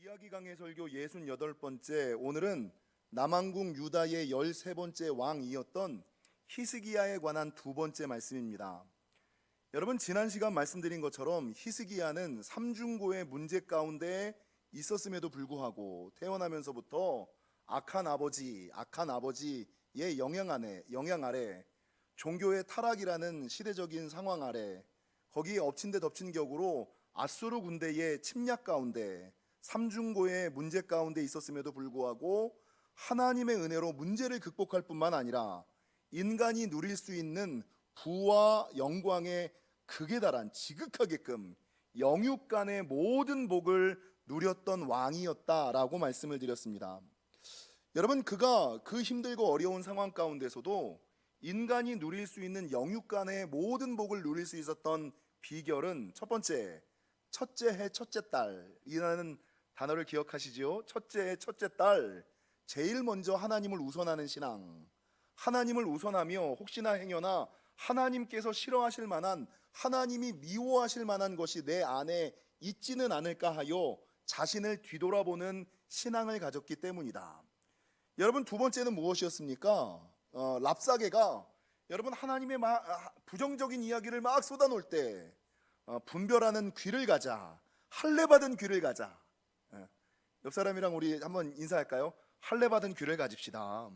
이야기 강해 설교 68번째, 오늘은 남왕국 유다의 13번째 왕이었던 히스기야에 관한 두 번째 말씀입니다. 여러분, 지난 시간 말씀드린 것처럼 히스기야는 삼중고의 문제 가운데 있었음에도 불구하고 태어나면서부터 악한 아버지의 영향 아래 종교의 타락이라는 시대적인 상황 아래 거기에 엎친 데 덮친 격으로 아수르 군대의 침략 가운데 삼중고의 문제 가운데 있었음에도 불구하고 하나님의 은혜로 문제를 극복할 뿐만 아니라 인간이 누릴 수 있는 부와 영광의 극에 달한 지극하게끔 영육간의 모든 복을 누렸던 왕이었다라고 말씀을 드렸습니다. 여러분, 그가 그 힘들고 어려운 상황 가운데서도 인간이 누릴 수 있는 영육간의 모든 복을 누릴 수 있었던 비결은 첫 번째, 첫째 해 첫째 딸이라는 단어를 기억하시죠? 첫째 해 첫째 딸, 제일 먼저 하나님을 우선하는 신앙, 하나님을 우선하며 혹시나 행여나 하나님께서 싫어하실 만한, 하나님이 미워하실 만한 것이 내 안에 있지는 않을까 하여 자신을 뒤돌아보는 신앙을 가졌기 때문이다. 여러분, 두 번째는 무엇이었습니까? 랍사게가 여러분 하나님의 부정적인 이야기를 막 쏟아놓을 때 분별하는 귀를 가자, 할례받은 귀를 가자. 옆 사람이랑 우리 한번 인사할까요? 할례받은 귀를 가집시다.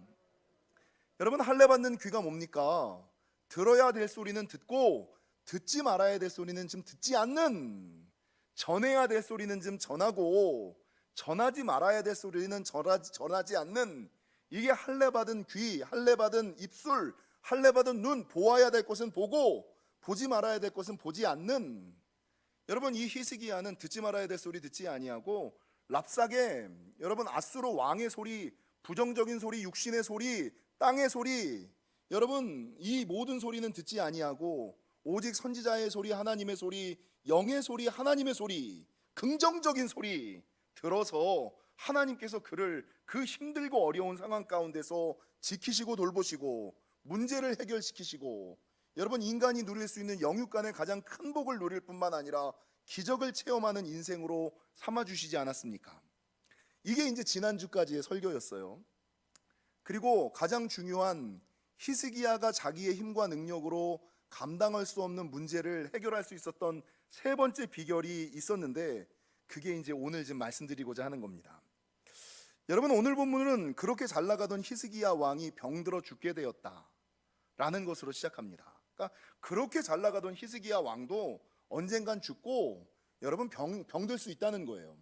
여러분, 할례받는 귀가 뭡니까? 들어야 될 소리는 듣고 듣지 말아야 될 소리는 좀 듣지 않는, 전해야 될 소리는 좀 전하고 전하지 말아야 될 소리는 전하지 않는, 이게 할례받은 귀, 할례받은 입술, 할례받은 눈, 보아야 될 것은 보고 보지 말아야 될 것은 보지 않는. 여러분, 이 히스기야는 듣지 말아야 될 소리 듣지 아니하고 랍사게, 여러분 아수르 왕의 소리, 부정적인 소리, 육신의 소리, 땅의 소리, 여러분 이 모든 소리는 듣지 아니하고 오직 선지자의 소리, 하나님의 소리, 영의 소리, 하나님의 소리, 긍정적인 소리 들어서 하나님께서 그를 그 힘들고 어려운 상황 가운데서 지키시고 돌보시고 문제를 해결시키시고, 여러분 인간이 누릴 수 있는 영육간의 가장 큰 복을 누릴 뿐만 아니라 기적을 체험하는 인생으로 삼아주시지 않았습니까? 이게 이제 지난주까지의 설교였어요. 그리고 가장 중요한, 히스기야가 자기의 힘과 능력으로 감당할 수 없는 문제를 해결할 수 있었던 세 번째 비결이 있었는데, 그게 이제 오늘 지금 말씀드리고자 하는 겁니다. 여러분, 오늘 본문은 그렇게 잘 나가던 히스기야 왕이 병들어 죽게 되었다라는 것으로 시작합니다. 그러니까 그렇게 잘 나가던 히스기야 왕도 언젠간 죽고 여러분 병들 수 있다는 거예요.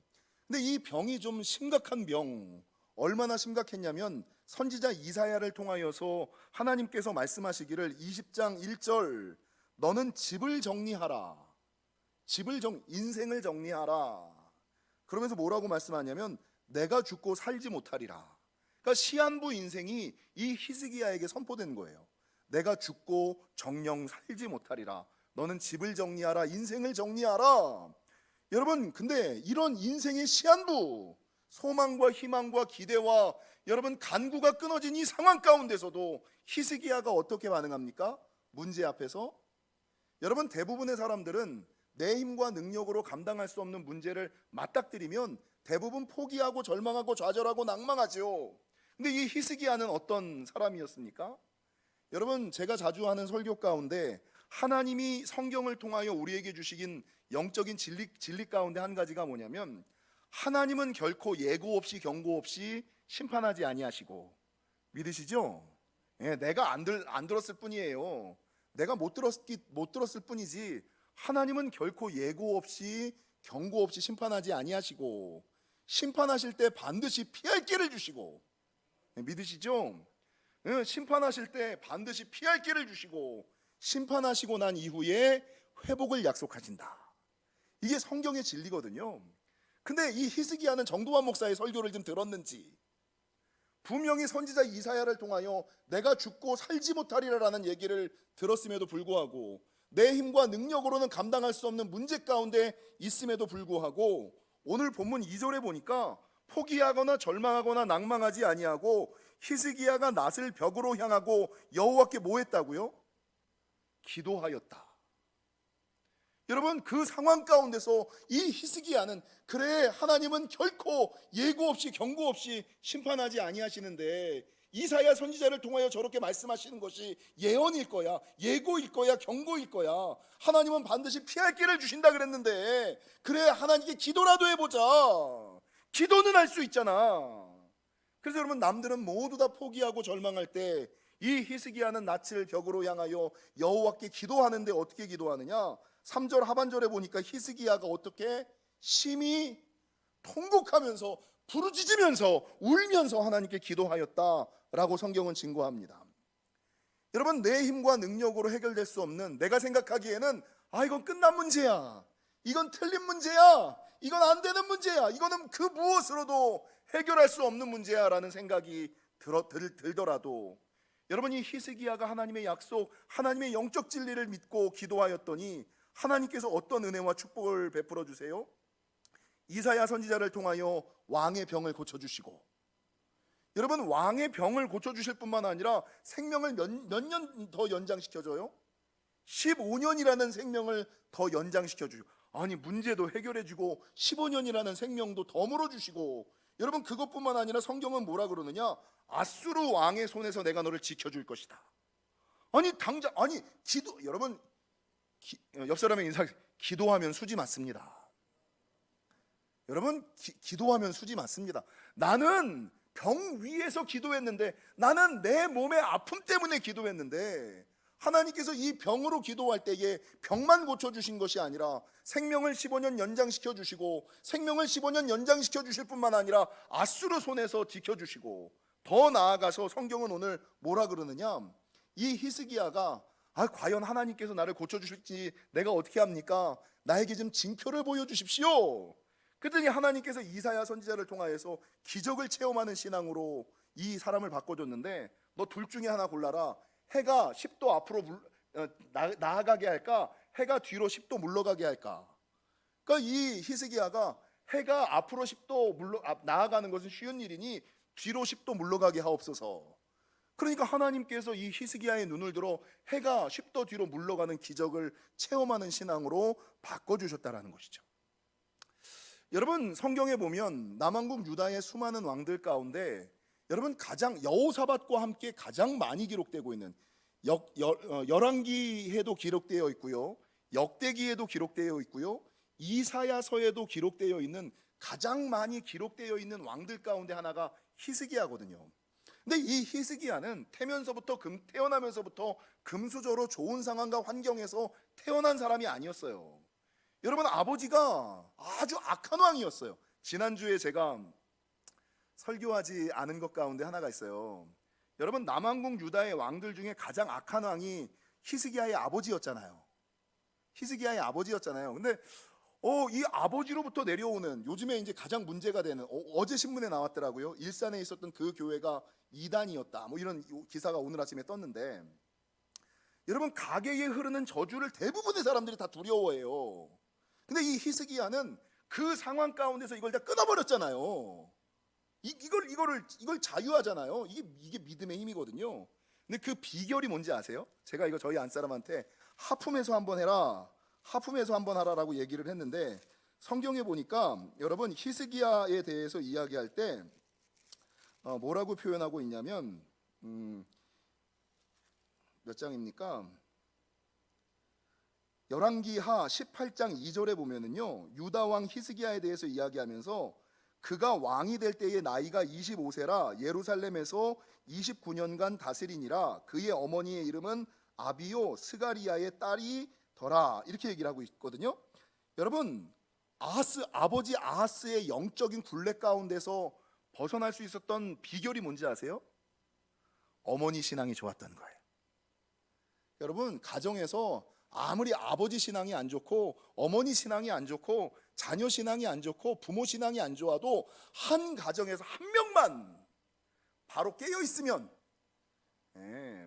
근데 이 병이 좀 심각한 병, 얼마나 심각했냐면 선지자 이사야를 통하여서 하나님께서 말씀하시기를 20장 1절, 너는 집을 정리하라, 인생을 정리하라. 그러면서 뭐라고 말씀하냐면 내가 죽고 살지 못하리라. 그러니까 시한부 인생이 이 히스기야에게 선포된 거예요. 내가 죽고 정령 살지 못하리라. 너는 집을 정리하라, 인생을 정리하라. 여러분, 근데 이런 인생의 시한부, 소망과 희망과 기대와 여러분 간구가 끊어진 이 상황 가운데서도 히스기야가 어떻게 반응합니까? 문제 앞에서 여러분, 대부분의 사람들은 내 힘과 능력으로 감당할 수 없는 문제를 맞닥뜨리면 대부분 포기하고 절망하고 좌절하고 낭망하죠. 근데 이 히스기야는 어떤 사람이었습니까? 여러분, 제가 자주 하는 설교 가운데 하나님이 성경을 통하여 우리에게 주시긴 영적인 진리 가운데 한 가지가 뭐냐면, 하나님은 결코 예고 없이 경고 없이 심판하지 아니하시고, 믿으시죠? 예, 내가 안 들었을 뿐이에요. 내가 못 들었을 뿐이지 하나님은 결코 예고 없이 경고 없이 심판하지 아니하시고, 심판하실 때 반드시 피할 길을 주시고, 믿으시죠? 심판하실 때 반드시 피할 길을 주시고 심판하시고 난 이후에 회복을 약속하신다. 이게 성경의 진리거든요. 근데 이 히스기야는 정도환 목사의 설교를 좀 들었는지, 분명히 선지자 이사야를 통하여 내가 죽고 살지 못하리라라는 얘기를 들었음에도 불구하고, 내 힘과 능력으로는 감당할 수 없는 문제 가운데 있음에도 불구하고 오늘 본문 2절에 보니까 포기하거나 절망하거나 낭망하지 아니하고 히스기야가 낫을 벽으로 향하고 여호와께 뭐 했다고요? 기도하였다. 여러분, 그 상황 가운데서 이 히스기야는, 그래 하나님은 결코 예고 없이 경고 없이 심판하지 아니하시는데 이사야 선지자를 통하여 저렇게 말씀하시는 것이 예언일 거야, 예고일 거야, 경고일 거야, 하나님은 반드시 피할 길을 주신다 그랬는데, 그래 하나님께 기도라도 해보자. 기도는 할 수 있잖아. 그래서 여러분, 남들은 모두 다 포기하고 절망할 때 이 히스기야는 낯을 벽으로 향하여 여호와께 기도하는데 어떻게 기도하느냐? 3절 하반절에 보니까 히스기야가 어떻게 심히 통곡하면서 부르짖으면서 울면서 하나님께 기도하였다라고 성경은 증거합니다. 여러분, 내 힘과 능력으로 해결될 수 없는, 내가 생각하기에는 이건 끝난 문제야, 이건 틀린 문제야, 이건 안 되는 문제야, 이거는 그 무엇으로도 해결할 수 없는 문제야 라는 생각이 들더라도, 여러분, 이 히스기야가 하나님의 약속, 하나님의 영적 진리를 믿고 기도하였더니 하나님께서 어떤 은혜와 축복을 베풀어 주세요? 이사야 선지자를 통하여 왕의 병을 고쳐주시고, 여러분, 왕의 병을 고쳐주실 뿐만 아니라 생명을 몇 년 더 연장시켜줘요? 15년이라는 생명을 더 연장시켜주고, 아니 문제도 해결해주고 15년이라는 생명도 더 물어주시고, 여러분, 그것뿐만 아니라 성경은 뭐라 그러느냐? 아수르 왕의 손에서 내가 너를 지켜줄 것이다. 아니 당장, 아니 기도, 여러분, 옆 사람의 인사, 기도하면 수지 맞습니다. 여러분, 기도하면 수지 맞습니다. 나는 병 위에서 기도했는데, 나는 내 몸의 아픔 때문에 기도했는데, 하나님께서 이 병으로 기도할 때에 병만 고쳐주신 것이 아니라 생명을 15년 연장시켜 주시고, 생명을 15년 연장시켜 주실 뿐만 아니라 아수르 손에서 지켜주시고, 더 나아가서 성경은 오늘 뭐라 그러느냐? 이 히스기야가 과연 하나님께서 나를 고쳐주실지 내가 어떻게 합니까? 나에게 좀 징표를 보여주십시오. 그랬더니 하나님께서 이사야 선지자를 통하여서 기적을 체험하는 신앙으로 이 사람을 바꿔줬는데, 너 둘 중에 하나 골라라. 해가 10도 앞으로 나아가게 할까? 해가 뒤로 10도 물러가게 할까? 그러니까 이 히스기야가 해가 앞으로 10도 나아가는 것은 쉬운 일이니 뒤로 10도 물러가게 하옵소서. 그러니까 하나님께서 이 히스기야의 눈을 들어 해가 10도 뒤로 물러가는 기적을 체험하는 신앙으로 바꿔주셨다라는 것이죠. 여러분, 성경에 보면 남왕국 유다의 수많은 왕들 가운데 여러분, 가장 여호사밧과 함께 가장 많이 기록되고 있는 열왕기에도 기록되어 있고요, 역대기에도 기록되어 있고요, 이사야서에도 기록되어 있는, 가장 많이 기록되어 있는 왕들 가운데 하나가 히스기야거든요. 근데 이 히스기야는 태어나면서부터 금수저로 좋은 상황과 환경에서 태어난 사람이 아니었어요. 여러분, 아버지가 아주 악한 왕이었어요. 지난주에 제가 설교하지 않은 것 가운데 하나가 있어요. 여러분, 남왕국 유다의 왕들 중에 가장 악한 왕이 히스기야의 아버지였잖아요. 히스기야의 아버지였잖아요. 근데 이 아버지로부터 내려오는, 요즘에 이제 가장 문제가 되는, 어제 신문에 나왔더라고요. 일산에 있었던 그 교회가 이단이었다, 뭐 이런 기사가 오늘 아침에 떴는데, 여러분, 가계에 흐르는 저주를 대부분의 사람들이 다 두려워해요. 근데 이 히스기야는 그 상황 가운데서 이걸 다 끊어버렸잖아요. 이걸 자유하잖아요. 이게 믿음의 힘이거든요. 근데 그 비결이 뭔지 아세요? 제가 이거 저희 안사람한테 하품해서 한번 해라, 하품해서 한번 하라라고 얘기를 했는데, 성경에 보니까 여러분, 히스기야에 대해서 이야기할 때 뭐라고 표현하고 있냐면, 몇 장입니까? 열왕기하 18장 2절에 보면은요, 유다 왕 히스기야에 대해서 이야기하면서 그가 왕이 될 때의 나이가 25세라 예루살렘에서 29년간 다스리니라. 그의 어머니의 이름은 아비요 스가리야의 딸이더라. 이렇게 얘기를 하고 있거든요. 여러분, 아버지 아하스의 영적인 굴레 가운데서 벗어날 수 있었던 비결이 뭔지 아세요? 어머니 신앙이 좋았던 거예요. 여러분, 가정에서 아무리 아버지 신앙이 안 좋고 어머니 신앙이 안 좋고 자녀 신앙이 안 좋고 부모 신앙이 안 좋아도, 한 가정에서 한 명만 바로 깨어 있으면,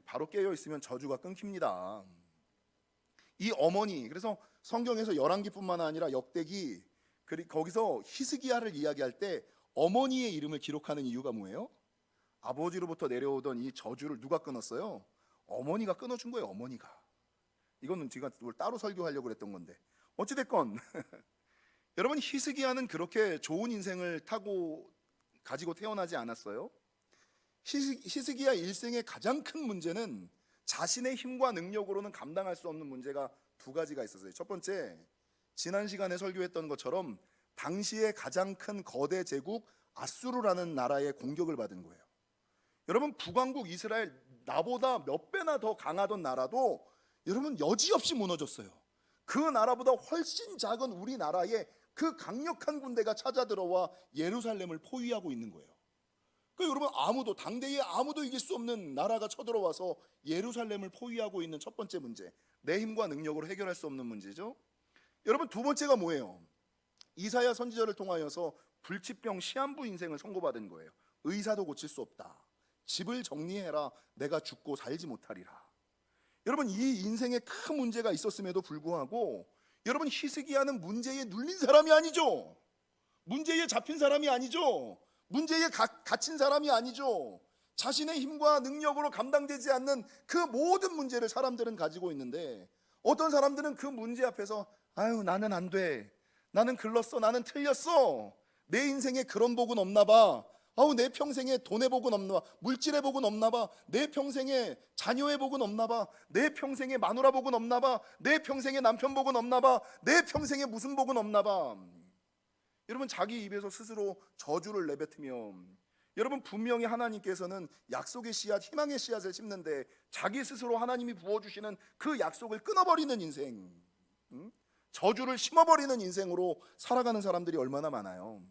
바로 깨어 있으면 저주가 끊깁니다. 이 어머니, 그래서 성경에서 열왕기뿐만 아니라 역대기, 거기서 히스기야를 이야기할 때 어머니의 이름을 기록하는 이유가 뭐예요? 아버지로부터 내려오던 이 저주를 누가 끊었어요? 어머니가 끊어준 거예요. 어머니가. 이거는 제가 따로 설교하려고 그랬던 건데, 어찌됐건 여러분, 히스기야는 그렇게 좋은 인생을 가지고 태어나지 않았어요. 히스기야 일생의 가장 큰 문제는 자신의 힘과 능력으로는 감당할 수 없는 문제가 두 가지가 있었어요. 첫 번째, 지난 시간에 설교했던 것처럼 당시의 가장 큰 거대 제국 아수르라는 나라의 공격을 받은 거예요. 여러분, 북왕국 이스라엘, 나보다 몇 배나 더 강하던 나라도 여러분 여지없이 무너졌어요. 그 나라보다 훨씬 작은 우리나라에 그 강력한 군대가 찾아 들어와 예루살렘을 포위하고 있는 거예요. 여러분, 당대에 아무도 이길 수 없는 나라가 쳐들어와서 예루살렘을 포위하고 있는 첫 번째 문제, 내 힘과 능력으로 해결할 수 없는 문제죠. 여러분, 두 번째가 뭐예요? 이사야 선지자를 통하여서 불치병 시한부 인생을 선고받은 거예요. 의사도 고칠 수 없다. 집을 정리해라. 내가 죽고 살지 못하리라. 여러분, 이 인생에 큰 문제가 있었음에도 불구하고 여러분, 히스기야는 문제에 눌린 사람이 아니죠. 문제에 잡힌 사람이 아니죠. 문제에 갇힌 사람이 아니죠. 자신의 힘과 능력으로 감당되지 않는 그 모든 문제를 사람들은 가지고 있는데, 어떤 사람들은 그 문제 앞에서 아유, 나는 안 돼, 나는 글렀어, 나는 틀렸어, 내 인생에 그런 복은 없나 봐, 내 평생에 돈의 복은 없나 봐, 물질의 복은 없나 봐, 내 평생에 자녀의 복은 없나 봐, 내 평생에 마누라 복은 없나 봐, 내 평생에 남편 복은 없나 봐, 내 평생에 무슨 복은 없나 봐. 여러분, 자기 입에서 스스로 저주를 내뱉으며, 여러분, 분명히 하나님께서는 약속의 씨앗, 희망의 씨앗을 심는데 자기 스스로 하나님이 부어주시는 그 약속을 끊어버리는 인생, 저주를 심어버리는 인생으로 살아가는 사람들이 얼마나 많아요.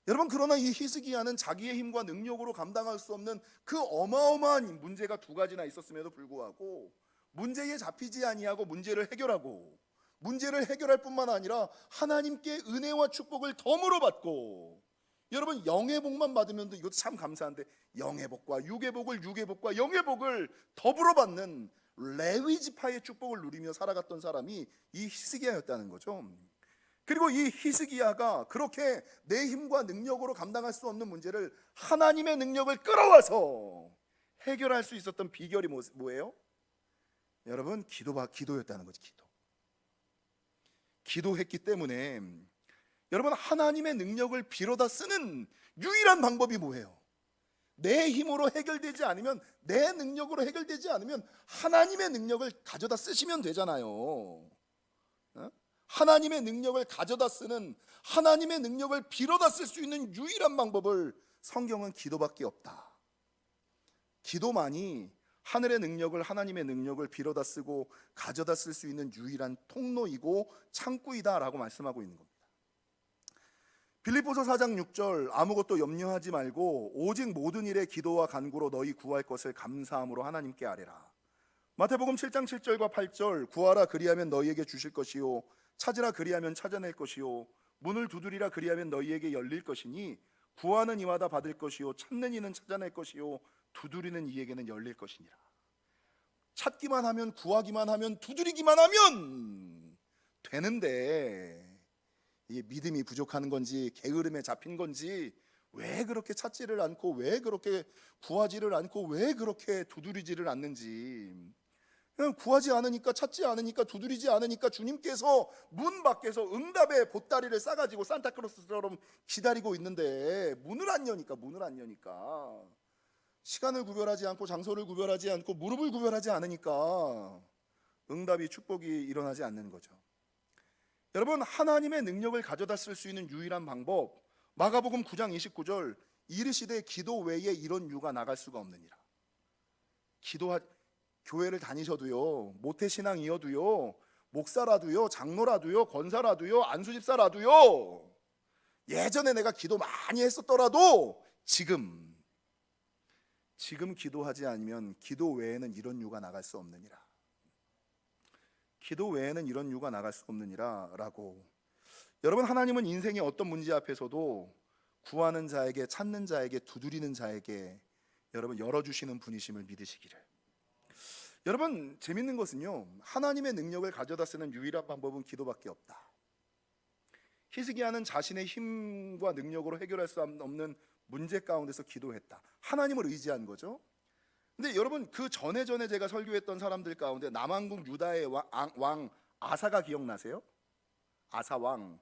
여러분, 그러나 이 히스기야는 자기의 힘과 능력으로 감당할 수 없는 그 어마어마한 문제가 두 가지나 있었음에도 불구하고 문제에 잡히지 아니하고 문제를 해결하고, 문제를 해결할 뿐만 아니라 하나님께 은혜와 축복을 덤으로 받고, 여러분, 영의 복만 받으면 이것도 참 감사한데 영의 복과 육의 복을, 육의 복과 영의 복을 더불어 받는 레위 지파의 축복을 누리며 살아갔던 사람이 이 히스기야였다는 거죠. 그리고 이 히스기야가 그렇게 내 힘과 능력으로 감당할 수 없는 문제를 하나님의 능력을 끌어와서 해결할 수 있었던 비결이 뭐예요? 여러분, 기도였다는 거지. 기도했기 때문에 여러분, 하나님의 능력을 빌어다 쓰는 유일한 방법이 뭐예요? 내 힘으로 해결되지 않으면, 내 능력으로 해결되지 않으면 하나님의 능력을 가져다 쓰시면 되잖아요. 하나님의 능력을 가져다 쓰는, 하나님의 능력을 빌어다 쓸 수 있는 유일한 방법을 성경은 기도밖에 없다. 기도만이 하늘의 능력을, 하나님의 능력을 빌어다 쓰고 가져다 쓸 수 있는 유일한 통로이고 창구이다라고 말씀하고 있는 겁니다. 빌립보서 4장 6절, 아무것도 염려하지 말고 오직 모든 일에 기도와 간구로 너희 구할 것을 감사함으로 하나님께 아뢰라. 마태복음 7장 7절과 8절, 구하라 그리하면 너희에게 주실 것이요, 찾으라 그리하면 찾아낼 것이요, 문을 두드리라 그리하면 너희에게 열릴 것이니 구하는 이마다 받을 것이요, 찾는 이는 찾아낼 것이요, 두드리는 이에게는 열릴 것이니라. 찾기만 하면, 구하기만 하면, 두드리기만 하면 되는데, 이게 믿음이 부족한 건지 게으름에 잡힌 건지 왜 그렇게 찾지를 않고, 왜 그렇게 구하지를 않고, 왜 그렇게 두드리지를 않는지, 그냥 구하지 않으니까, 찾지 않으니까, 두드리지 않으니까 주님께서 문 밖에서 응답의 보따리를 싸가지고 산타클로스처럼 기다리고 있는데 문을 안 여니까, 시간을 구별하지 않고, 장소를 구별하지 않고, 무릎을 구별하지 않으니까 응답이, 축복이 일어나지 않는 거죠. 여러분, 하나님의 능력을 가져다 쓸 수 있는 유일한 방법, 마가복음 9장 29절, 이르시되 기도 외에 이런 유가 나갈 수가 없느니라. 교회를 다니셔도요, 모태신앙이어도요, 목사라도요, 장로라도요, 권사라도요, 안수집사라도요, 예전에 내가 기도 많이 했었더라도 지금 기도하지 않으면 기도 외에는 이런 유가 나갈 수 없느니라. 기도 외에는 이런 유가 나갈 수 없느니라 라고. 여러분, 하나님은 인생의 어떤 문제 앞에서도 구하는 자에게, 찾는 자에게, 두드리는 자에게 여러분 열어주시는 분이심을 믿으시기를. 여러분, 재밌는 것은요, 하나님의 능력을 가져다 쓰는 유일한 방법은 기도밖에 없다. 히스기야는 자신의 힘과 능력으로 해결할 수 없는 문제 가운데서 기도했다. 하나님을 의지한 거죠. 근데 여러분, 그 전에 제가 설교했던 사람들 가운데 남왕국 유다의 왕 아사가 기억나세요? 아사 왕.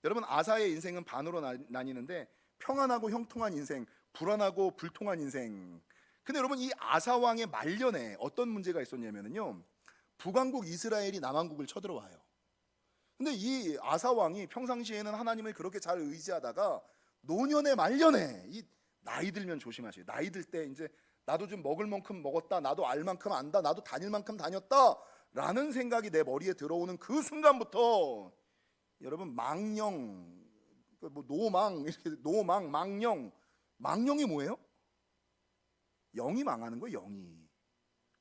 여러분, 아사의 인생은 반으로 나뉘는데 평안하고 형통한 인생, 불안하고 불통한 인생. 근데 여러분, 이 아사 왕의 말년에 어떤 문제가 있었냐면요, 북왕국 이스라엘이 남왕국을 쳐들어와요. 근데 이 아사 왕이 평상시에는 하나님을 그렇게 잘 의지하다가 노년의 말년에, 이 나이 들면 조심하세요. 나이 들 때 이제 나도 좀 먹을 만큼 먹었다, 나도 알 만큼 안다, 나도 다닐 만큼 다녔다 라는 생각이 내 머리에 들어오는 그 순간부터 여러분, 망령, 뭐 노망, 이렇게 노망, 망령. 망령이 뭐예요? 영이 망하는 거예요.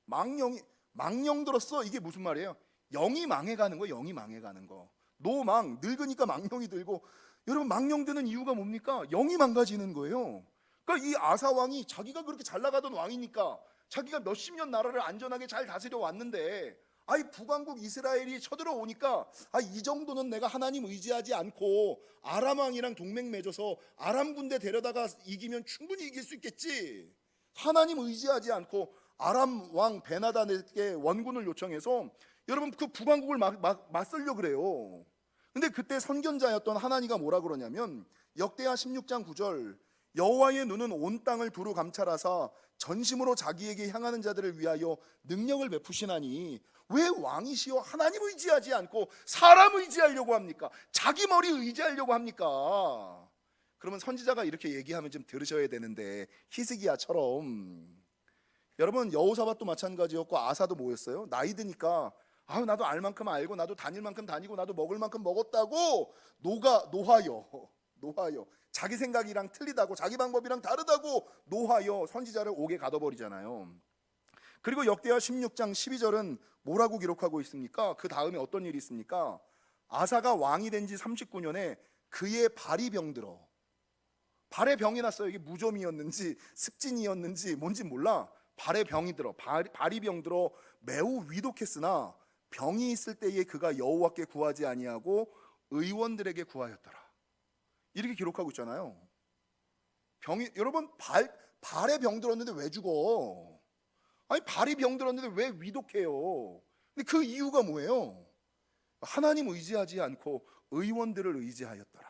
망령 들었어. 이게 무슨 말이에요? 영이 망해가는 거예요. 영이 망해가는 거. 노망, 늙으니까 망령이 들고. 여러분, 망령 드는 이유가 뭡니까? 영이 망가지는 거예요. 그러니까 이 아사 왕이 자기가 그렇게 잘 나가던 왕이니까, 자기가 몇십 년 나라를 안전하게 잘 다스려 왔는데, 북왕국 이스라엘이 쳐들어오니까 이 정도는 내가 하나님 의지하지 않고 아람 왕이랑 동맹 맺어서 아람 군대 데려다가 이기면 충분히 이길 수 있겠지. 하나님 의지하지 않고 아람 왕 베나단에게 원군을 요청해서 여러분, 그 북왕국을 맞설려 그래요. 근데 그때 선견자였던 하나니가 뭐라 그러냐면, 역대하 16장 9절, 여호와의 눈은 온 땅을 두루 감찰하사 전심으로 자기에게 향하는 자들을 위하여 능력을 베푸시나니 왜 왕이시여 하나님 의지하지 않고 사람 의지하려고 합니까? 자기 머리 의지하려고 합니까? 그러면 선지자가 이렇게 얘기하면 좀 들으셔야 되는데, 히스기야처럼. 여러분, 여호사밧도 마찬가지였고 아사도 뭐였어요? 나이 드니까 나도 알 만큼 알고 나도 다닐 만큼 다니고 나도 먹을 만큼 먹었다고 노하여 자기 생각이랑 틀리다고, 자기 방법이랑 다르다고 노하여 선지자를 옥에 가둬버리잖아요. 그리고 역대하 16장 12절은 뭐라고 기록하고 있습니까? 그 다음에 어떤 일이 있습니까? 아사가 왕이 된 지 39년에 그의 발이 병들어. 발에 병이 났어요. 이게 무좀이었는지 습진이었는지 뭔지 몰라. 발에 병이 들어. 발이 병들어 매우 위독했으나 병이 있을 때에 그가 여호와께 구하지 아니하고 의원들에게 구하였더라. 이렇게 기록하고 있잖아요. 여러분, 발에 병 들었는데 왜 죽어? 발이 병들었는데 왜 위독해요? 근데 그 이유가 뭐예요? 하나님 의지하지 않고 의원들을 의지하였더라.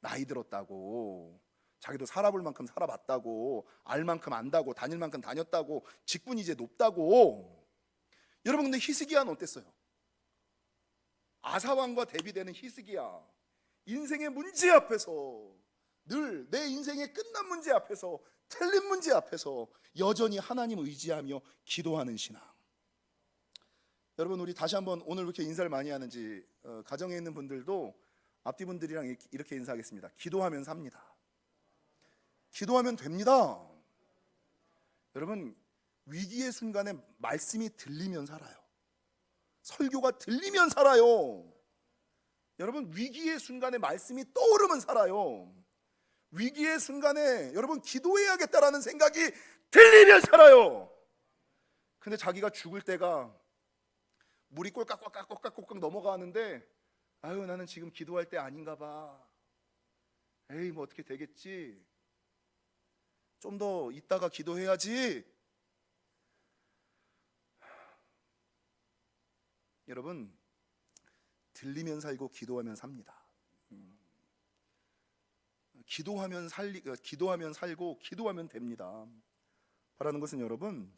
나이 들었다고, 자기도 살아볼 만큼 살아봤다고, 알 만큼 안다고, 다닐 만큼 다녔다고, 직분이 이제 높다고. 여러분, 근데 히스기야는 어땠어요? 아사왕과 대비되는 히스기야, 인생의 문제 앞에서, 늘 내 인생의 끝난 문제 앞에서, 틀린 문제 앞에서 여전히 하나님 의지하며 기도하는 신앙. 여러분, 우리 다시 한번 오늘 왜 이렇게 인사를 많이 하는지, 가정에 있는 분들도 앞뒤 분들이랑 이렇게 인사하겠습니다. 기도하면 삽니다. 기도하면 됩니다. 여러분, 위기의 순간에 말씀이 들리면 살아요. 설교가 들리면 살아요. 여러분, 위기의 순간에 말씀이 떠오르면 살아요. 위기의 순간에 여러분, 기도해야겠다라는 생각이 들리면 살아요. 근데 자기가 죽을 때가 물이 꼴깍꼴깍 넘어가는데, 나는 지금 기도할 때 아닌가 봐. 에이, 뭐 어떻게 되겠지, 좀 더 있다가 기도해야지. 여러분, 들리면 살고 기도하면 삽니다. 기도하면 살고 기도하면 됩니다. 바라는 것은 여러분,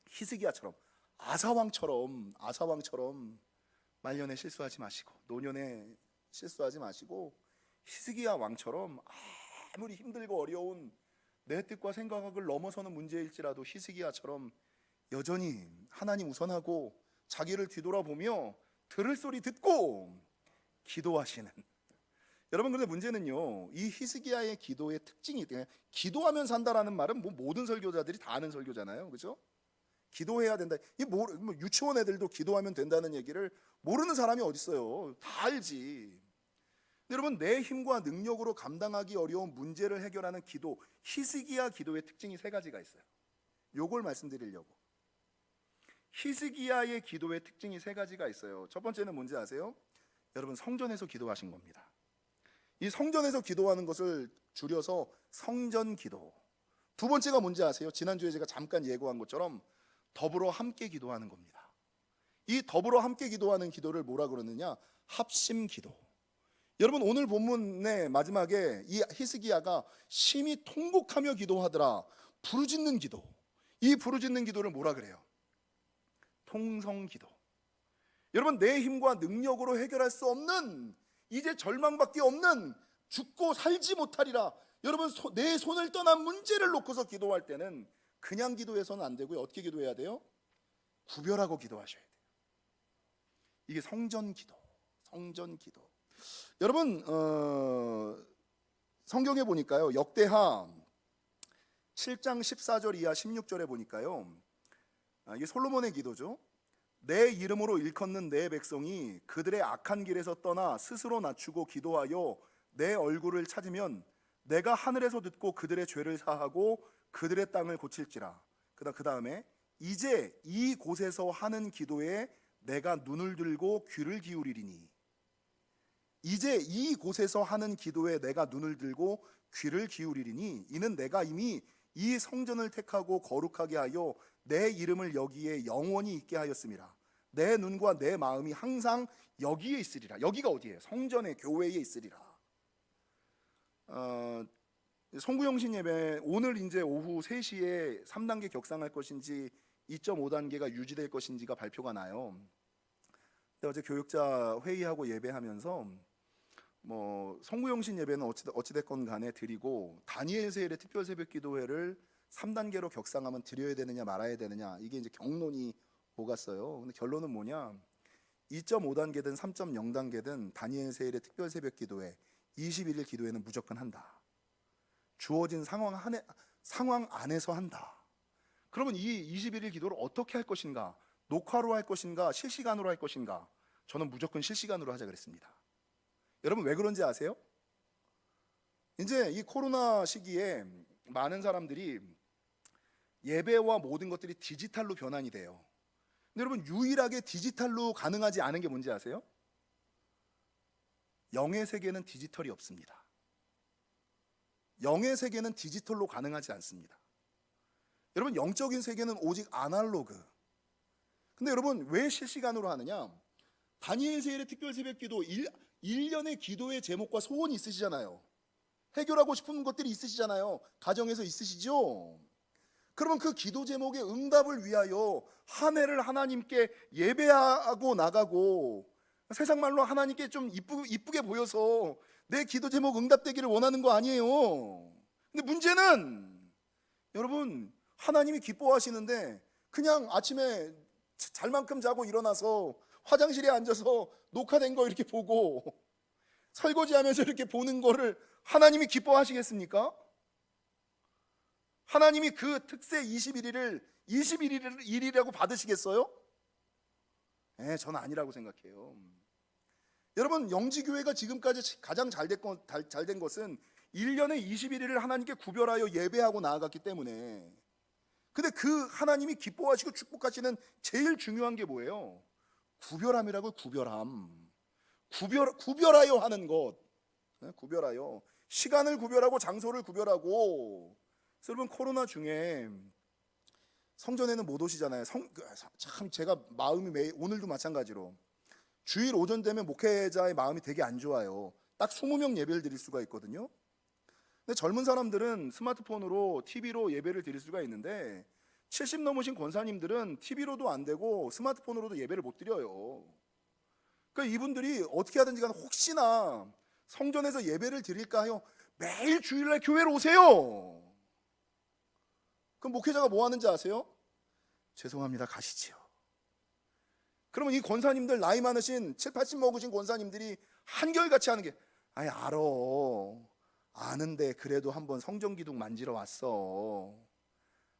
히스기야처럼 아사왕처럼 말년에 실수하지 마시고, 노년에 실수하지 마시고, 히스기야 왕처럼 아무리 힘들고 어려운 내 뜻과 생각을 넘어서는 문제일지라도 히스기야처럼 여전히 하나님 우선하고 자기를 뒤돌아보며 들을 소리 듣고 기도하시는. 여러분, 그런데 문제는요, 이 히스기야의 기도의 특징이, 기도하면 산다라는 말은 뭐 모든 설교자들이 다 아는 설교잖아요, 그렇죠? 기도해야 된다. 뭐 유치원 애들도 기도하면 된다는 얘기를 모르는 사람이 어디 있어요? 다 알지. 여러분, 내 힘과 능력으로 감당하기 어려운 문제를 해결하는 기도, 히스기야 기도의 특징이 세 가지가 있어요. 요걸 말씀드리려고. 히스기야의 기도의 특징이 세 가지가 있어요. 첫 번째는 뭔지 아세요? 여러분, 성전에서 기도하신 겁니다. 이 성전에서 기도하는 것을 줄여서 성전 기도. 두 번째가 뭔지 아세요? 지난주에 제가 잠깐 예고한 것처럼 더불어 함께 기도하는 겁니다. 이 더불어 함께 기도하는 기도를 뭐라 그러느냐? 합심 기도. 여러분, 오늘 본문의 마지막에 이 히스기야가 심히 통곡하며 기도하더라. 부르짖는 기도. 이 부르짖는 기도를 뭐라 그래요? 통성 기도. 여러분, 내 힘과 능력으로 해결할 수 없는, 이제 절망밖에 없는, 죽고 살지 못하리라, 여러분 내 손을 떠난 문제를 놓고서 기도할 때는 그냥 기도해서는 안 되고요. 어떻게 기도해야 돼요? 구별하고 기도하셔야 돼요. 이게 성전 기도. 성전 기도. 여러분, 성경에 보니까요, 역대하 7장 14절 이하 16절에 보니까요, 이게 솔로몬의 기도죠. 내 이름으로 일컫는 내 백성이 그들의 악한 길에서 떠나 스스로 낮추고 기도하여 내 얼굴을 찾으면 내가 하늘에서 듣고 그들의 죄를 사하고 그들의 땅을 고칠지라. 그 다음에 이제 이 곳에서 하는 기도에 내가 눈을 들고 귀를 기울이리니. 이제 이 곳에서 하는 기도에 내가 눈을 들고 귀를 기울이리니 이는 내가 이미 이 성전을 택하고 거룩하게 하여 내 이름을 여기에 영원히 있게 하였음이라. 내 눈과 내 마음이 항상 여기에 있으리라. 여기가 어디예요? 성전의 교회에 있으리라. 송구영신 예배, 오늘 이제 오후 3시에 3단계 격상할 것인지 2.5단계가 유지될 것인지가 발표가 나요. 근데 어제 교육자 회의하고 예배하면서 송구영신 예배는 어찌됐건 간에 드리고 다니엘 세일의 특별 새벽 기도회를 3단계로 격상하면 드려야 되느냐 말아야 되느냐, 이게 이제 경론이 오갔어요. 근데 결론은 뭐냐? 2.5단계든 3.0단계든 다니엘 세일의 특별 새벽 기도회 21일 기도회는 무조건 한다. 주어진 상황 안에서 한다. 그러면 이 21일 기도를 어떻게 할 것인가? 녹화로 할 것인가? 실시간으로 할 것인가? 저는 무조건 실시간으로 하자 그랬습니다. 여러분, 왜 그런지 아세요? 이제 이 코로나 시기에 많은 사람들이 예배와 모든 것들이 디지털로 변환이 돼요. 근데 여러분, 유일하게 디지털로 가능하지 않은 게 뭔지 아세요? 영의 세계는 디지털이 없습니다. 영의 세계는 디지털로 가능하지 않습니다. 여러분, 영적인 세계는 오직 아날로그. 근데 여러분, 왜 실시간으로 하느냐? 다니엘 세일의 특별 새벽 기도 1년의 기도의 제목과 소원이 있으시잖아요. 해결하고 싶은 것들이 있으시잖아요. 가정에서 있으시죠? 그러면 그 기도 제목의 응답을 위하여 한 해를 하나님께 예배하고 나가고, 세상 말로 하나님께 좀 이쁘게 보여서 내 기도 제목 응답되기를 원하는 거 아니에요. 근데 문제는 여러분, 하나님이 기뻐하시는데 그냥 아침에 잘만큼 자고 일어나서 화장실에 앉아서 녹화된 거 이렇게 보고 설거지하면서 이렇게 보는 거를 하나님이 기뻐하시겠습니까? 하나님이 그 특세 21일을 21일이라고 받으시겠어요? 저는 아니라고 생각해요. 여러분, 영지교회가 지금까지 가장 잘된 것은 1년에 21일을 하나님께 구별하여 예배하고 나아갔기 때문에. 근데 그 하나님이 기뻐하시고 축복하시는 제일 중요한 게 뭐예요? 구별함이라고. 구별하여 하는 것. 구별하여 시간을 구별하고 장소를 구별하고. 여러분, 코로나 중에 성전에는 못 오시잖아요. 참 제가 마음이 오늘도 마찬가지로 주일 오전 되면 목회자의 마음이 되게 안 좋아요. 딱 20명 예배를 드릴 수가 있거든요. 근데 젊은 사람들은 스마트폰으로 TV로 예배를 드릴 수가 있는데 70 넘으신 권사님들은 TV로도 안 되고 스마트폰으로도 예배를 못 드려요. 그러니까 이분들이 어떻게 하든지 간에 혹시나 성전에서 예배를 드릴까 하여 매일 주일날 교회로 오세요. 그럼 목회자가 뭐 하는지 아세요? 죄송합니다, 가시지요. 그러면 이 권사님들, 나이 많으신 7, 80 먹으신 권사님들이 한결같이 하는 게, 아는데 그래도 한번 성전기둥 만지러 왔어.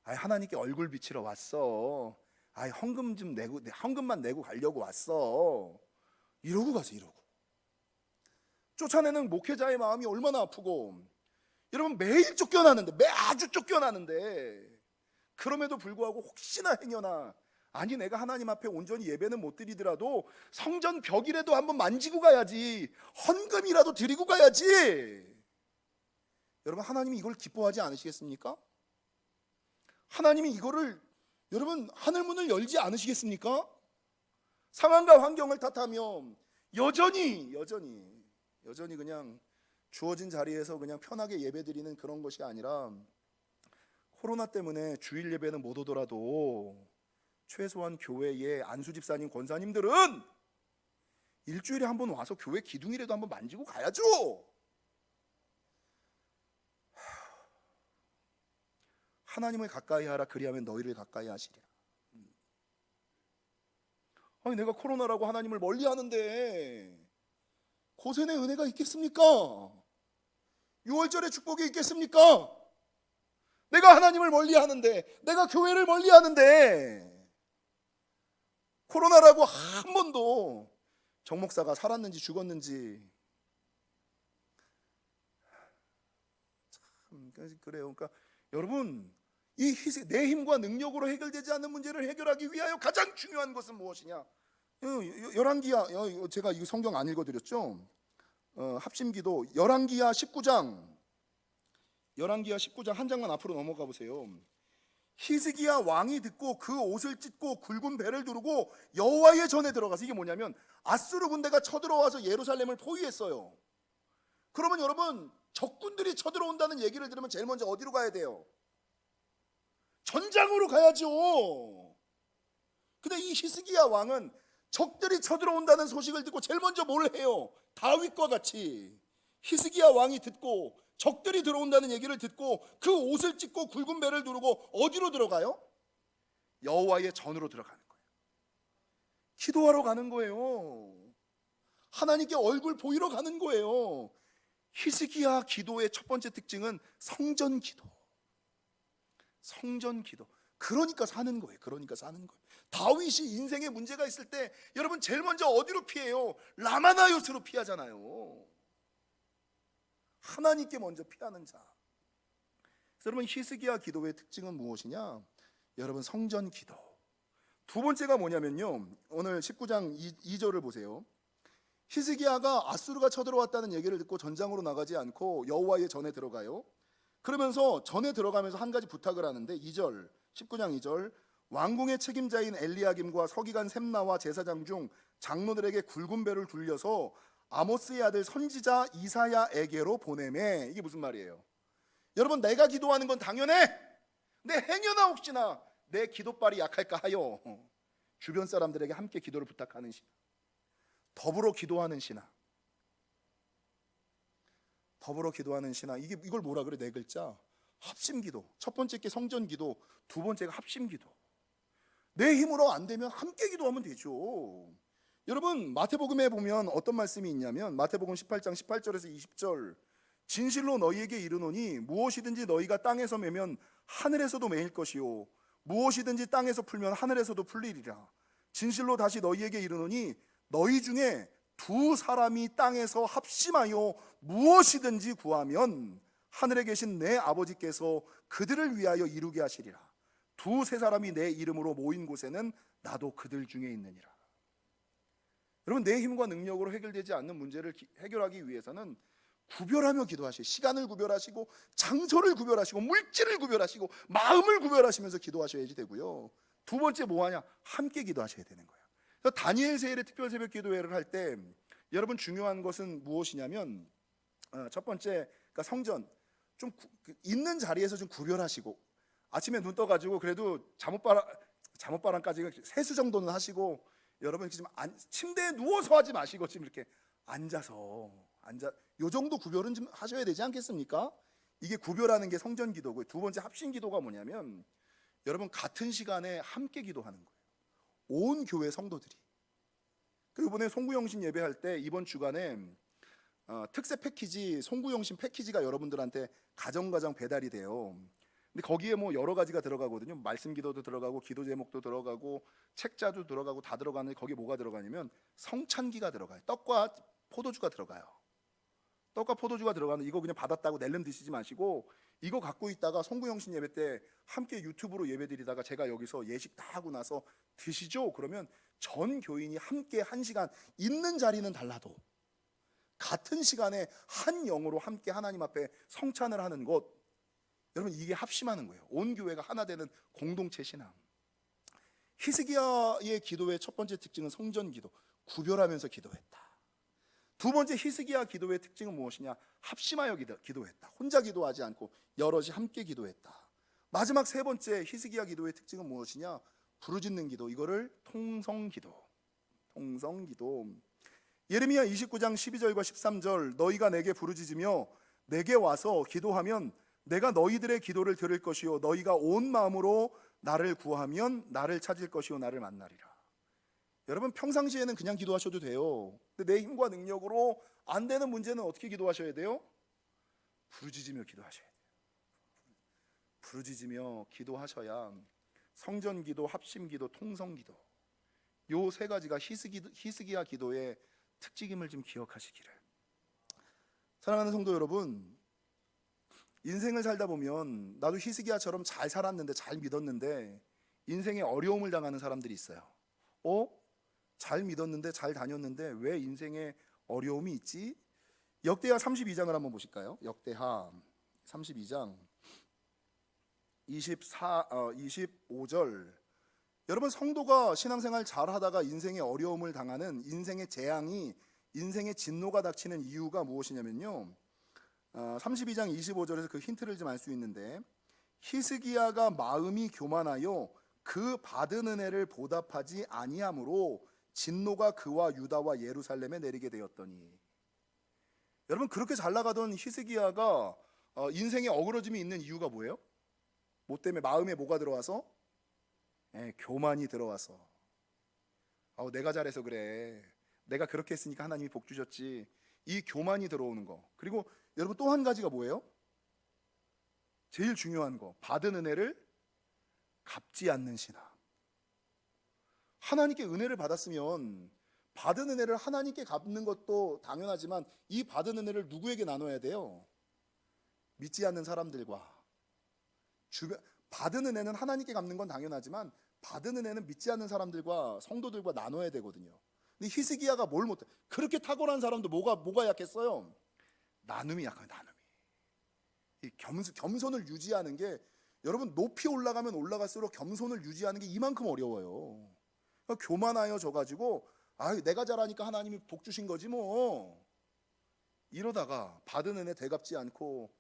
하나님께 얼굴 비치러 왔어. 헌금만 내고 가려고 왔어. 이러고 가세요. 이러고 쫓아내는 목회자의 마음이 얼마나 아프고. 여러분, 매일 쫓겨나는데, 아주 쫓겨나는데, 그럼에도 불구하고 혹시나 행여나, 내가 하나님 앞에 온전히 예배는 못 드리더라도 성전 벽이라도 한번 만지고 가야지, 헌금이라도 드리고 가야지. 여러분, 하나님이 이걸 기뻐하지 않으시겠습니까? 하나님이 이거를, 여러분, 하늘문을 열지 않으시겠습니까? 상황과 환경을 탓하며 여전히 그냥 주어진 자리에서 그냥 편하게 예배드리는 그런 것이 아니라, 코로나 때문에 주일 예배는 못 오더라도 최소한 교회의 안수 집사님, 권사님들은 일주일에 한 번 와서 교회 기둥이라도 한번 만지고 가야죠. 하나님을 가까이 하라, 그리하면 너희를 가까이 하시리라. 아니, 내가 코로나라고 하나님을 멀리 하는데 고센의 은혜가 있겠습니까? 6월절의 축복이 있겠습니까? 내가 하나님을 멀리 하는데, 내가 교회를 멀리 하는데, 코로나라고 한 번도 정 목사가 살았는지 죽었는지, 참 그래요. 그러니까 여러분, 이 내 힘과 능력으로 해결되지 않는 문제를 해결하기 위하여 가장 중요한 것은 무엇이냐? 열왕기야, 제가 이 성경 안 읽어드렸죠? 합심기도 열왕기야 19장 한 장만 앞으로 넘어가 보세요. 히스기야 왕이 듣고 그 옷을 찢고 굵은 배를 두르고 여호와의 전에 들어가서, 이게 뭐냐면 아수르 군대가 쳐들어와서 예루살렘을 포위했어요. 그러면 여러분, 적군들이 쳐들어온다는 얘기를 들으면 제일 먼저 어디로 가야 돼요? 전장으로 가야죠. 근데 이 히스기야 왕은 적들이 쳐들어온다는 소식을 듣고 제일 먼저 뭘 해요? 다윗과 같이 히스기야 왕이 듣고 적들이 들어온다는 얘기를 듣고 그 옷을 찢고 굵은 배를 두르고 어디로 들어가요? 여호와의 전으로 들어가는 거예요. 기도하러 가는 거예요. 하나님께 얼굴 보이러 가는 거예요. 히스기야 기도의 첫 번째 특징은 성전 기도. 그러니까 사는 거예요. 다윗이 인생에 문제가 있을 때 여러분 제일 먼저 어디로 피해요? 라마나요스로 피하잖아요. 하나님께 먼저 피하는 자. 그래서 여러분, 히스기야 기도의 특징은 무엇이냐? 여러분, 성전 기도. 두 번째가 뭐냐면요, 오늘 19장 2절을 보세요. 히스기야가 아수르가 쳐들어왔다는 얘기를 듣고 전장으로 나가지 않고 여호와의 전에 들어가요. 그러면서 전에 들어가면서 한 가지 부탁을 하는데, 19장 2절, 왕궁의 책임자인 엘리야김과 서기관 셈나와 제사장 중 장로들에게 굵은 배를 굴려서 아모스의 아들 선지자 이사야에게로 보내매. 이게 무슨 말이에요? 여러분, 내가 기도하는 건 당연해. 내 행여나 혹시나 내 기도발이 약할까 하여 주변 사람들에게 함께 기도를 부탁하는 신앙, 더불어 기도하는 신앙. 이걸 뭐라 그래? 네 글자. 합심기도. 첫 번째 게 성전기도, 두 번째가 합심기도. 내 힘으로 안 되면 함께 기도하면 되죠. 여러분, 마태복음에 보면 어떤 말씀이 있냐면, 마태복음 18장 18절에서 20절, 진실로 너희에게 이르노니 무엇이든지 너희가 땅에서 매면 하늘에서도 매일 것이요 무엇이든지 땅에서 풀면 하늘에서도 풀리리라. 진실로 다시 너희에게 이르노니 너희 중에 두 사람이 땅에서 합심하여 무엇이든지 구하면 하늘에 계신 내 아버지께서 그들을 위하여 이루게 하시리라. 두세 사람이 내 이름으로 모인 곳에는 나도 그들 중에 있느니라. 여러분, 내 힘과 능력으로 해결되지 않는 문제를 해결하기 위해서는 구별하며 기도하시고, 시간을 구별하시고, 장소를 구별하시고, 물질을 구별하시고, 마음을 구별하시면서 기도하셔야지 되고요. 두 번째 뭐하냐? 함께 기도하셔야 되는 거예요. 그래서 다니엘 세일의 특별 새벽 기도회를 할 때 여러분, 중요한 것은 무엇이냐면, 첫 번째, 그러니까 성전 좀 있는 자리에서 좀 구별하시고, 아침에 눈 떠가지고 그래도 잠옷바람까지 세수 정도는 하시고, 여러분 지금 침대에 누워서 하지 마시고 지금 이렇게 앉아 요 정도 구별은 좀 하셔야 되지 않겠습니까? 이게 구별하는 게 성전 기도고요. 두 번째 합심 기도가 뭐냐면, 여러분 같은 시간에 함께 기도하는 거예요. 온 교회 성도들이. 그리고 이번에 송구영신 예배할 때 이번 주간에 특세 패키지, 송구영신 패키지가 여러분들한테 가정 배달이 돼요. 근데 거기에 뭐 여러 가지가 들어가거든요. 말씀 기도도 들어가고, 기도 제목도 들어가고, 책자도 들어가고, 다 들어가는데 거기에 뭐가 들어가냐면 성찬기가 들어가요. 떡과 포도주가 들어가요. 떡과 포도주가 들어가는, 이거 그냥 받았다고 낼름 드시지 마시고, 이거 갖고 있다가 송구영신 예배 때 함께 유튜브로 예배 드리다가 제가 여기서 예식 다 하고 나서 드시죠? 그러면 전 교인이 함께 한 시간, 있는 자리는 달라도 같은 시간에 한 영으로 함께 하나님 앞에 성찬을 하는 것, 여러분 이게 합심하는 거예요. 온 교회가 하나 되는 공동체 신앙. 히스기야의 기도의 첫 번째 특징은 성전 기도, 구별하면서 기도했다. 두 번째 히스기야 기도의 특징은 무엇이냐? 합심하여 기도했다. 혼자 기도하지 않고 여럿이 함께 기도했다. 마지막 세 번째 히스기야 기도의 특징은 무엇이냐? 부르짖는 기도, 이거를 통성기도. 통성기도. 예레미야 29장 12절과 13절, 너희가 내게 부르짖으며 내게 와서 기도하면 내가 너희들의 기도를 들을 것이요 너희가 온 마음으로 나를 구하면 나를 찾을 것이요 나를 만나리라. 여러분, 평상시에는 그냥 기도하셔도 돼요. 근데 내 힘과 능력으로 안 되는 문제는 어떻게 기도하셔야 돼요? 부르짖으며 기도하셔야 돼요. 부르짖으며 기도하셔야 성전기도, 합심기도, 통성기도, 요 세 가지가 히스기야 기도의 특징임을 좀 기억하시기를. 사랑하는 성도 여러분, 인생을 살다 보면 나도 히스기야처럼 잘 살았는데, 잘 믿었는데 인생에 어려움을 당하는 사람들이 있어요. 잘 믿었는데, 잘 다녔는데 왜 인생에 어려움이 있지? 역대하 32장을 한번 보실까요? 역대하 32장 25절. 여러분, 성도가 신앙생활 잘 하다가 인생의 어려움을 당하는, 인생의 재앙이, 인생의 진노가 닥치는 이유가 무엇이냐면요, 32장 25절에서 그 힌트를 좀 알 수 있는데, 히스기야가 마음이 교만하여 그 받은 은혜를 보답하지 아니함으로 진노가 그와 유다와 예루살렘에 내리게 되었더니. 여러분, 그렇게 잘 나가던 히스기야가 인생에 어그러짐이 있는 이유가 뭐예요? 뭐 때문에? 마음에 뭐가 들어와서? 교만이 들어와서. 내가 잘해서 그래, 내가 그렇게 했으니까 하나님이 복 주셨지, 이 교만이 들어오는 거. 그리고 여러분, 또 한 가지가 뭐예요? 제일 중요한 거, 받은 은혜를 갚지 않는 신앙. 하나님께 은혜를 받았으면 받은 은혜를 하나님께 갚는 것도 당연하지만 이 받은 은혜를 누구에게 나눠야 돼요? 믿지 않는 사람들과 받은 은혜는 하나님께 갚는 건 당연하지만 받은 은혜는 믿지 않는 사람들과 성도들과 나눠야 되거든요. 근데 히스기야가 뭘 못해? 그렇게 탁월한 사람도 뭐가 약했어요? 나눔이 약해요. 나눔이. 이 겸손을 유지하는 게, 여러분, 높이 올라가면 올라갈수록 겸손을 유지하는 게 이만큼 어려워요. 그러니까 교만하여 져가지고 내가 잘하니까 하나님이 복 주신 거지 뭐, 이러다가 받은 은혜 되갚지 않고,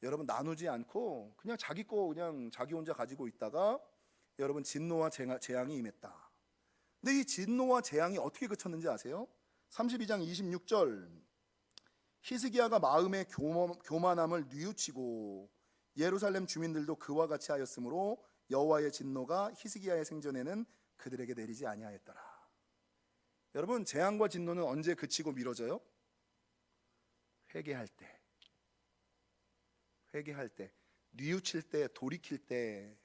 여러분, 나누지 않고 그냥 자기 거 그냥 자기 혼자 가지고 있다가 여러분, 진노와 재앙이 임했다. 근데 이 진노와 재앙이 어떻게 그쳤는지 아세요? 32장 26절, 히스기야가 마음의 교만함을 뉘우치고 예루살렘 주민들도 그와 같이 하였으므로 여호와의 진노가 히스기야의 생전에는 그들에게 내리지 아니하였더라. 여러분, 재앙과 진노는 언제 그치고 미뤄져요? 회개할 때, 뉘우칠 때, 돌이킬 때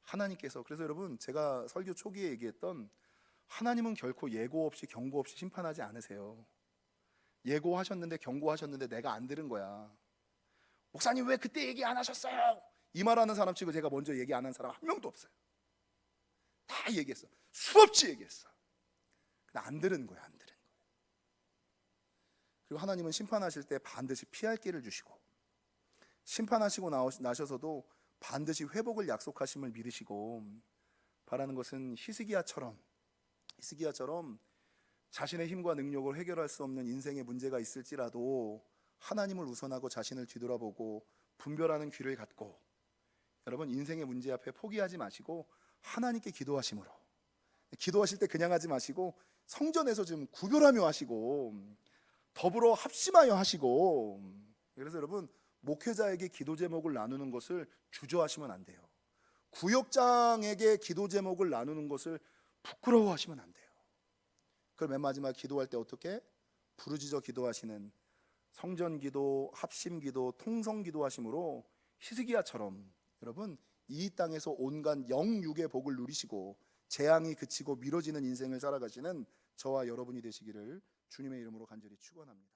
하나님께서. 그래서 여러분, 제가 설교 초기에 얘기했던, 하나님은 결코 예고 없이 경고 없이 심판하지 않으세요. 예고하셨는데, 경고하셨는데 내가 안 들은 거야. 목사님 왜 그때 얘기 안 하셨어요? 이 말하는 사람 치고 제가 먼저 얘기 안 한 사람 한 명도 없어요. 다 얘기했어. 수없이 얘기했어. 근데 안 들은 거야. 안 들은 거야. 그리고 하나님은 심판하실 때 반드시 피할 길을 주시고, 심판하시고 나셔서도 반드시 회복을 약속하심을 믿으시고, 바라는 것은 히스기야처럼 자신의 힘과 능력으로 해결할 수 없는 인생의 문제가 있을지라도 하나님을 우선하고 자신을 뒤돌아보고 분별하는 귀를 갖고, 여러분, 인생의 문제 앞에 포기하지 마시고 하나님께 기도하심으로, 기도하실 때 그냥 하지 마시고 성전에서 좀 구별하며 하시고 더불어 합심하여 하시고. 그래서 여러분, 목회자에게 기도 제목을 나누는 것을 주저하시면 안 돼요. 구역장에게 기도 제목을 나누는 것을 부끄러워하시면 안 돼요. 그럼 맨 마지막 기도할 때 어떻게? 부르짖어 기도하시는 성전기도, 합심기도, 통성기도 하심으로 히스기야처럼 여러분, 이 땅에서 온갖 영육의 복을 누리시고 재앙이 그치고 미뤄지는 인생을 살아가시는 저와 여러분이 되시기를 주님의 이름으로 간절히 축원합니다.